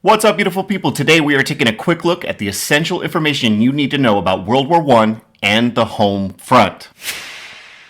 What's up, beautiful people? Today we are taking a quick look at the essential information you need to know about World War I and the home front.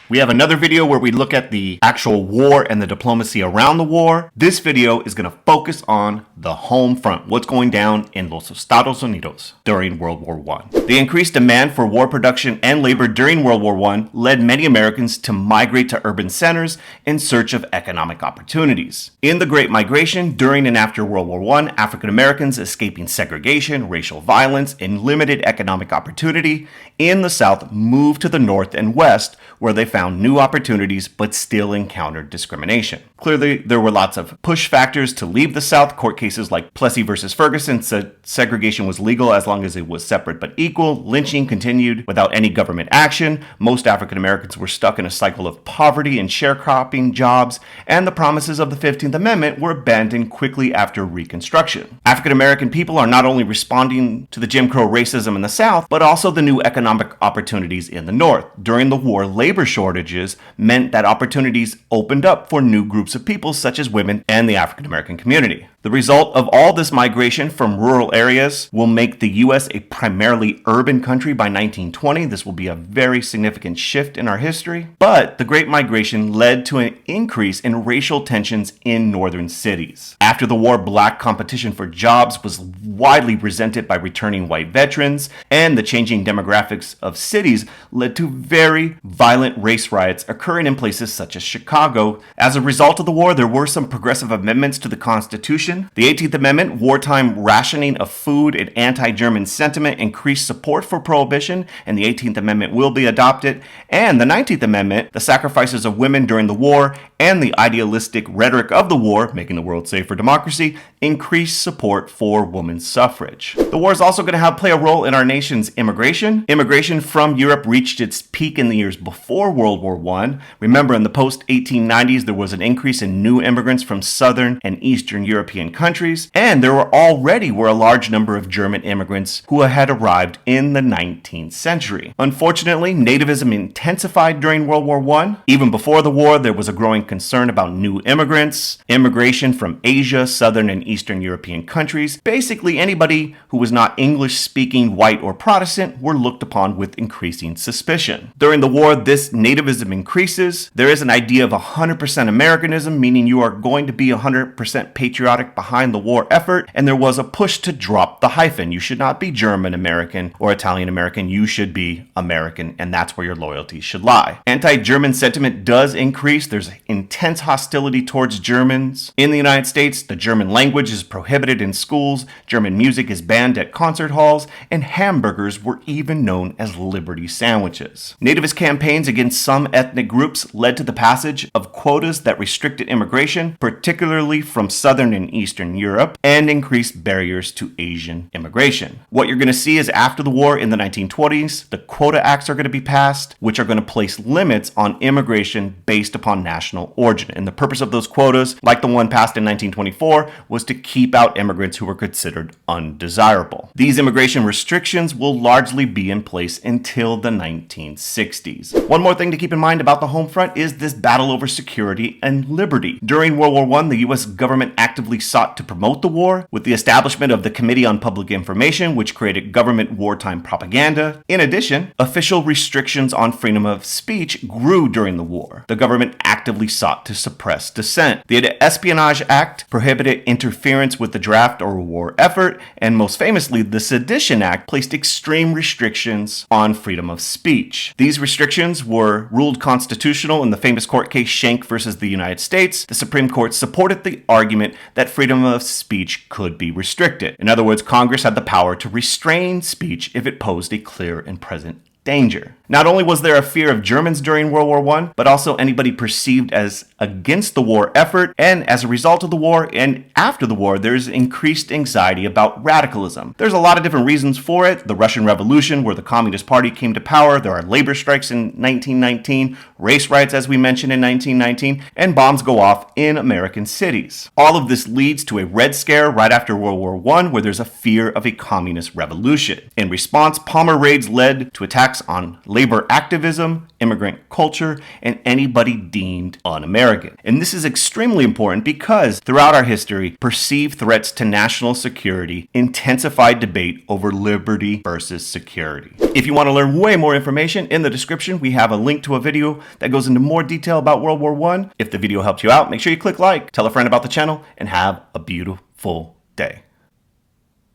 We have another video where we look at the actual war and the diplomacy around the war. This video is going to focus on the home front, what's going down in Los Estados Unidos during World War I. The increased demand for war production and labor during World War I led many Americans to migrate to urban centers in search of economic opportunities. In the Great Migration, during and after World War I, African Americans escaping segregation, racial violence, and limited economic opportunity in the South moved to the North and West, where they found new opportunities but still encountered discrimination. Clearly, there were lots of push factors to leave the South. Court cases like Plessy versus Ferguson said segregation was legal as long as it was separate but equal. Lynching continued without any government action. Most African Americans were stuck in a cycle of poverty and sharecropping jobs, and the promises of the 15th Amendment were abandoned quickly after Reconstruction. African American people are not only responding to the Jim Crow racism in the South, but also the new economic opportunities in the North. During the war, labor shortages meant that opportunities opened up for new groups of people such as women and the African American community. The result of all this migration from rural areas will make the U.S. a primarily urban country by 1920. This will be a very significant shift in our history. But the Great Migration led to an increase in racial tensions in northern cities. After the war, black competition for jobs was widely resented by returning white veterans, and the changing demographics of cities led to very violent race riots occurring in places such as Chicago. As a result of the war, there were some progressive amendments to the Constitution. The 18th Amendment, wartime rationing of food, and anti-German sentiment increased support for prohibition, and the 18th Amendment will be adopted. And the 19th Amendment, the sacrifices of women during the war and the idealistic rhetoric of the war, making the world safe for democracy, increased support for women's suffrage. The war is also going to play a role in our nation's immigration. Immigration from Europe reached its peak in the years before World War I. Remember, in the post-1890s, there was an increase in new immigrants from Southern and Eastern European countries, and there already were a large number of German immigrants who had arrived in the 19th century. Unfortunately, nativism intensified during World War I. Even before the war, there was a growing concern about new immigrants. Immigration from Asia, Southern and Eastern European countries, basically anybody who was not English-speaking, white or Protestant, were looked upon with increasing suspicion. During the war, this nativism increases. There is an idea of 100% Americanism, meaning you are going to be 100% patriotic behind the war effort, and there was a push to drop the hyphen. You should not be German American or Italian American. You should be American, and that's where your loyalty should lie. Anti-German sentiment does increase. There's intense hostility towards Germans. In the United States, the German language is prohibited in schools, German music is banned at concert halls, and hamburgers were even known as Liberty sandwiches. Nativist campaigns against some ethnic groups led to the passage of quotas that restricted immigration, particularly from Southern and Eastern Europe, and increased barriers to Asian immigration. What you're going to see is after the war in the 1920s, the Quota Acts are going to be passed, which are going to place limits on immigration based upon national origin. And the purpose of those quotas, like the one passed in 1924, was to keep out immigrants who were considered undesirable. These immigration restrictions will largely be in place until the 1960s. One more thing to keep in mind about the home front is this battle over security and liberty. During World War I, the U.S. government actively sought to promote the war with the establishment of the Committee on Public Information, which created government wartime propaganda. In addition, official restrictions on freedom of speech grew during the war. The government actively sought to suppress dissent. The Espionage Act prohibited interference with the draft or war effort, and most famously, the Sedition Act placed extreme restrictions on freedom of speech. These restrictions were ruled constitutional in the famous court case Schenck versus the United States. The Supreme Court supported the argument that freedom of speech could be restricted. In other words, Congress had the power to restrain speech if it posed a clear and present danger. Not only was there a fear of Germans during World War I, but also anybody perceived as against the war effort, and as a result of the war and after the war, there's increased anxiety about radicalism. There's a lot of different reasons for it. The Russian Revolution, where the Communist Party came to power, there are labor strikes in 1919, race riots, as we mentioned, in 1919, and bombs go off in American cities. All of this leads to a Red Scare right after World War I, where there's a fear of a communist revolution. In response, Palmer raids led to attacks attacks on labor activism, immigrant culture, and anybody deemed un-American. And this is extremely important because throughout our history, perceived threats to national security intensified debate over liberty versus security. If you want to learn way more information, in the description we have a link to a video that goes into more detail about World War I. If the video helped you out, make sure you click like, tell a friend about the channel, and have a beautiful day.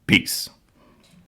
Peace.